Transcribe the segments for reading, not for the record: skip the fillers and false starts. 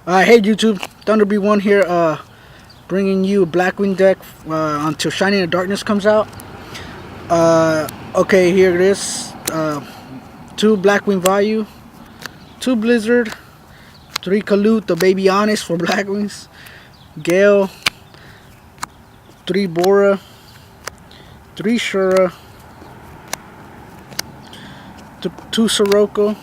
Hey YouTube, ThunderB1 here, bringing you a Blackwing deck until Shining in the Darkness comes out. Okay, here it is. 2 Blackwing Value, 2 Blizzard, 3 Kalut, the Baby Honest for Blackwings, Gale, 3 Bora, 3 Shura, 2 Sirocco,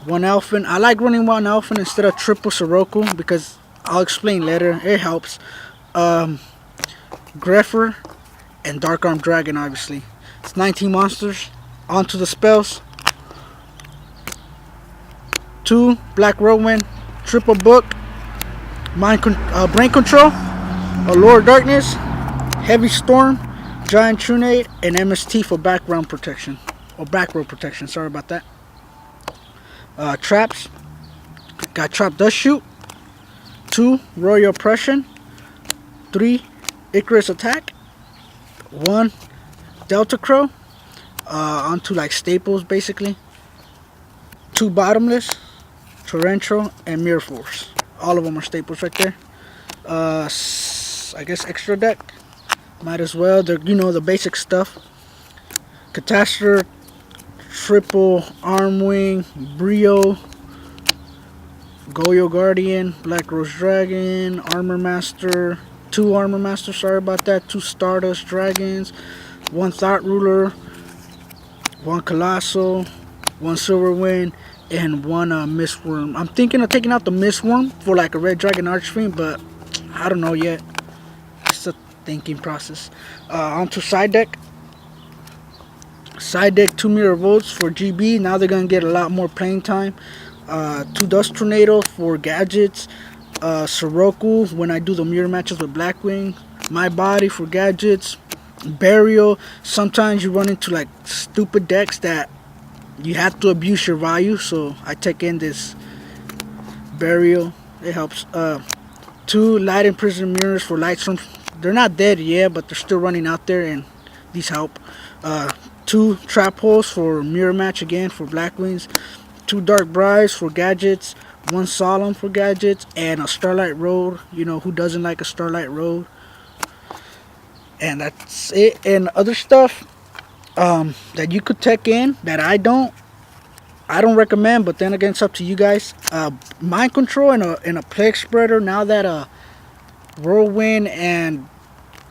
1 Elfin. I like running 1 Elfin instead of triple Sirocco because I'll explain later. It helps. Grepher and Dark Arm Dragon, obviously. It's 19 monsters. On to the spells. 2 Black Whirlwind, triple book, brain control, Allure Darkness, Heavy Storm, Giant Trunade, and MST for background protection. Or back row protection, sorry about that. Traps. Got Trap Dust Shoot, 2 Royal Oppression, 3 Icarus Attack, 1 Delta Crow, onto like staples basically, 2 Bottomless, Torrential, and Mirror Force. All of them are staples right there. I guess extra deck, might as well. They're, the basic stuff. Catastrophe, triple Armwing, Brio, Goyo Guardian, Black Rose Dragon, Armor Master, 2 Armor Masters, sorry about that, 2 Stardust Dragons, 1 Thought Ruler, 1 Colossal, 1 Silverwind, and 1 Mistworm. I'm thinking of taking out the Mistworm for like a Red Dragon Archfiend, but I don't know yet. It's a thinking process. Onto side deck. Side deck, 2 Mirror Volts for GB. Now they're going to get a lot more playing time. 2 Dust Tornado for gadgets. Sirocco when I do the mirror matches with Blackwing. My Body for gadgets. Burial. Sometimes you run into like stupid decks that you have to abuse your value, so I take in this Burial. It helps. 2 Light Imprisoned Mirrors for Lightstorm. They're not dead yet, but they're still running out there, and these help. 2 Trap Holes for mirror match again for Blackwings. 2 Dark Brides for gadgets. 1 Solemn for gadgets, and a Starlight Road. Who doesn't like a Starlight Road? And that's it. And other stuff that you could tech in that I don't recommend, but then again, it's up to you guys. Mind Control and a Plague Spreader. Now that Whirlwind and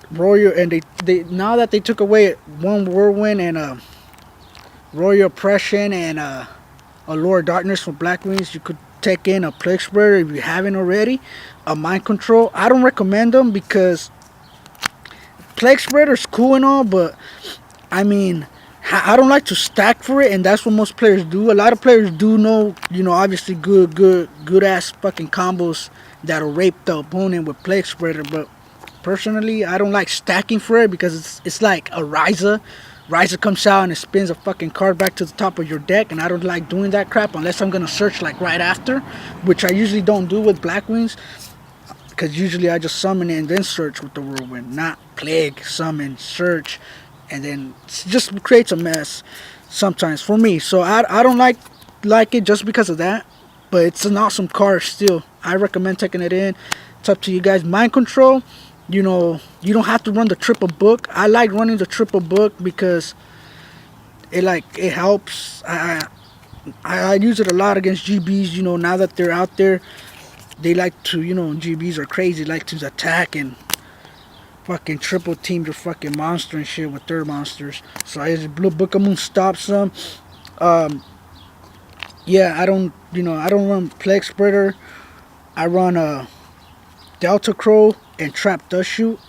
Royal, and they now that they took away 1 Whirlwind and a Royal Oppression and Allure Darkness for Blackwings, you could take in a Plague Spreader if you haven't already. A Mind Control. I don't recommend them because Plague Spreader's cool and all, but I mean, I don't like to stack for it, and that's what most players do. A lot of players do know, obviously good ass fucking combos that'll rape the opponent with Plague Spreader, but personally, I don't like stacking for it because it's like a Ryza. Ryza comes out and it spins a fucking card back to the top of your deck, and I don't like doing that crap unless I'm gonna search like right after, which I usually don't do with Blackwings, because usually I just summon it and then search with the Whirlwind, not Plague, summon, search, and then it just creates a mess sometimes for me. So I don't like it just because of that, but it's an awesome card still. I recommend taking it in. It's up to you guys. Mind Control, you don't have to run the triple book. I like running the triple book because it helps. I use it a lot against GBs. Now that they're out there, they like to, GBs are crazy, like to attack and fucking triple team your fucking monster and shit with their monsters. So I just Book of Moon stops them. Yeah, I don't run Plague Spreader. I run a Delta Crow and Trap Dust Shoot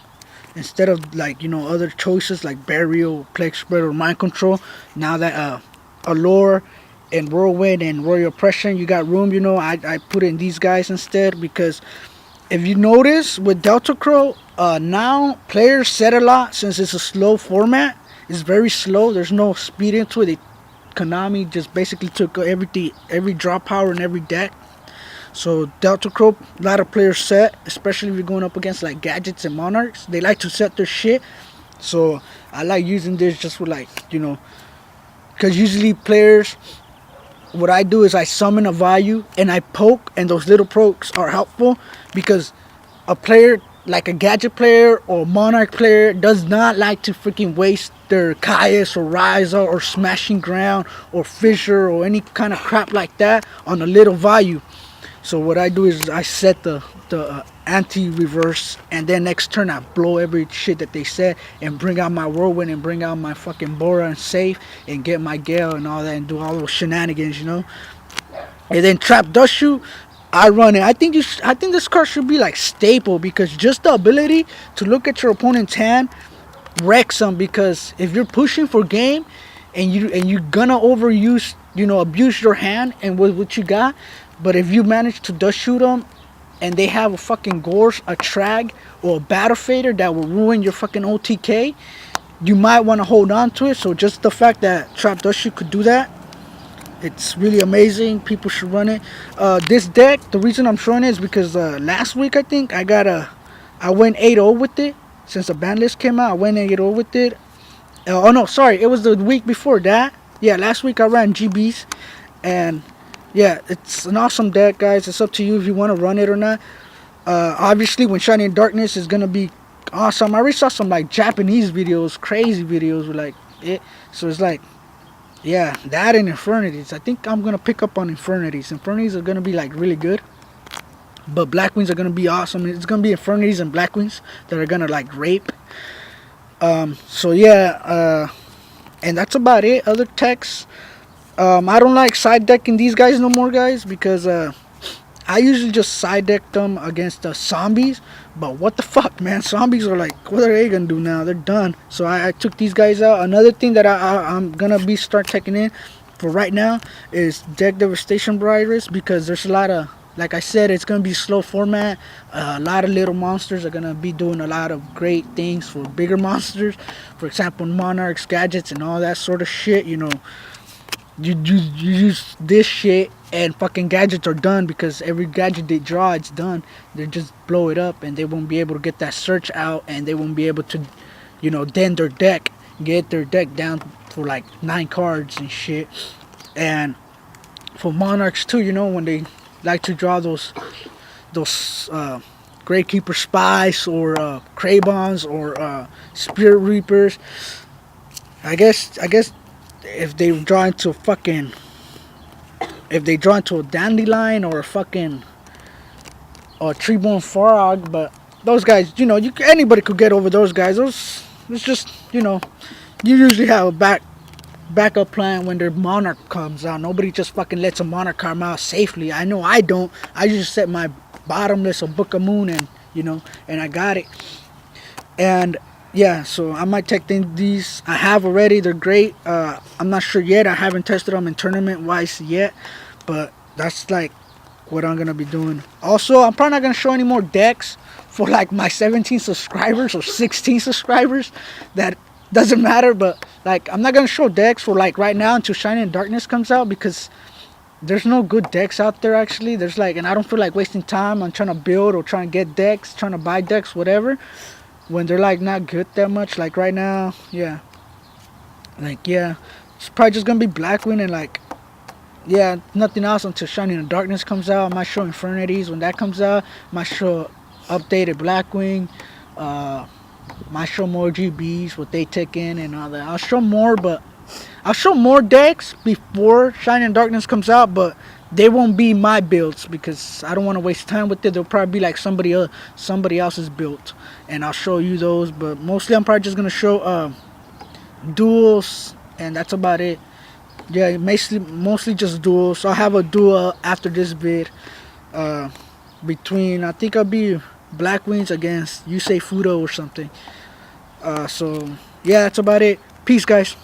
instead of other choices like Burial, Plague Spreader, Mind Control. Now that Allure and Whirlwind and Royal Oppression, you got room. I put in these guys instead because if you notice with Delta Crow, now players set a lot since it's a slow format. It's very slow. There's no speed into it. Konami just basically took every draw power in every deck. So Delta Crow, a lot of players set, especially if you're going up against like gadgets and monarchs. They like to set their shit. So I like using this just for because usually players what I do is I summon a value and I poke, and those little pokes are helpful because a player like a gadget player or monarch player does not like to freaking waste their Caius or Ryza or smashing ground or fissure or any kind of crap like that on a little value. So what I do is I set the anti-reverse, and then next turn I blow every shit that they said and bring out my whirlwind and bring out my fucking Bora and save and get my Gale and all that and do all those shenanigans, you know. And then trap dust shoot, I run it. I think this card should be like staple because just the ability to look at your opponent's hand wrecks them. Because if you're pushing for game and you're gonna overuse, you know, abuse your hand and what you got, but if you manage to dust shoot them and they have a fucking Gorse, a Trag, or a Battle Fader that will ruin your fucking OTK, you might want to hold on to it. So just the fact that trap dust shoot could do that, it's really amazing. People should run it. This deck, the reason I'm showing it is because last week I think I went 8-0 with it. Since the ban list came out, I went 8-0 with it. Oh no, sorry, it was the week before that. Yeah, last week I ran GBs, and yeah, it's an awesome deck, guys. It's up to you if you want to run it or not. Obviously, when Shining Darkness is gonna be awesome. I already saw some like Japanese videos, crazy videos with like it. So it's like, yeah, that and Infernities. I think I'm gonna pick up on Infernities. Infernities are gonna be like really good, but Blackwings are gonna be awesome. It's gonna be Infernities and Blackwings that are gonna like rape. So yeah, and that's about it. Other techs, I don't like side decking these guys no more, guys, because I usually just side deck them against the zombies. But what the fuck, man? Zombies are like, what are they gonna do now? They're done. So I took these guys out. Another thing that I'm gonna be start taking in for right now is deck devastation virus, because there's a lot of, like I said, it's gonna be slow format. A lot of little monsters are gonna be doing a lot of great things for bigger monsters. For example, monarchs, gadgets, and all that sort of shit. You know, you use this shit and fucking gadgets are done, because every gadget they draw, it's done. They just blow it up and they won't be able to get that search out, and they won't be able to, you know, then their deck, get their deck down for like 9 cards and shit. And for monarchs too, you know, when they like to draw those Gravekeeper Spies or Kraybons or Spirit Reapers, I guess if they draw into a Dandelion or a fucking Treeborn Frog. But those guys, you know, anybody could get over those guys. It's just, you know, you usually have a backup plan when their Monarch comes out. Nobody just fucking lets a Monarch come out safely. I know I don't. I just set my bottomless or Book of Moon, and you know, and I got it. And yeah, so I might take these. I have already. They're great. I'm not sure yet. I haven't tested them in tournament wise yet, but that's like what I'm gonna be doing. Also, I'm probably not gonna show any more decks for like my 17 subscribers or 16 subscribers. That doesn't matter, but like I'm not gonna show decks for like right now until Shining Darkness comes out, because there's no good decks out there actually. There's like, and I don't feel like wasting time on trying to build or trying to get decks, trying to buy decks, whatever, when they're like not good that much. Like right now, yeah, like yeah, it's probably just gonna be Blackwing and like, yeah, nothing else until Shining Darkness comes out. I might show Infernities when that comes out. I might show updated Blackwing. Might show more GBs, what they take in and all that. I'll show more, but I'll show more decks before Shining Darkness comes out, but they won't be my builds because I don't want to waste time with it. They'll probably be like somebody else's build, and I'll show you those. But mostly I'm probably just gonna show duels, and that's about it. Yeah, mostly just duels. So I'll have a duel after this vid between, I think I'll be Blackwings against Yusei Fudo or something. So yeah, that's about it. Peace, guys.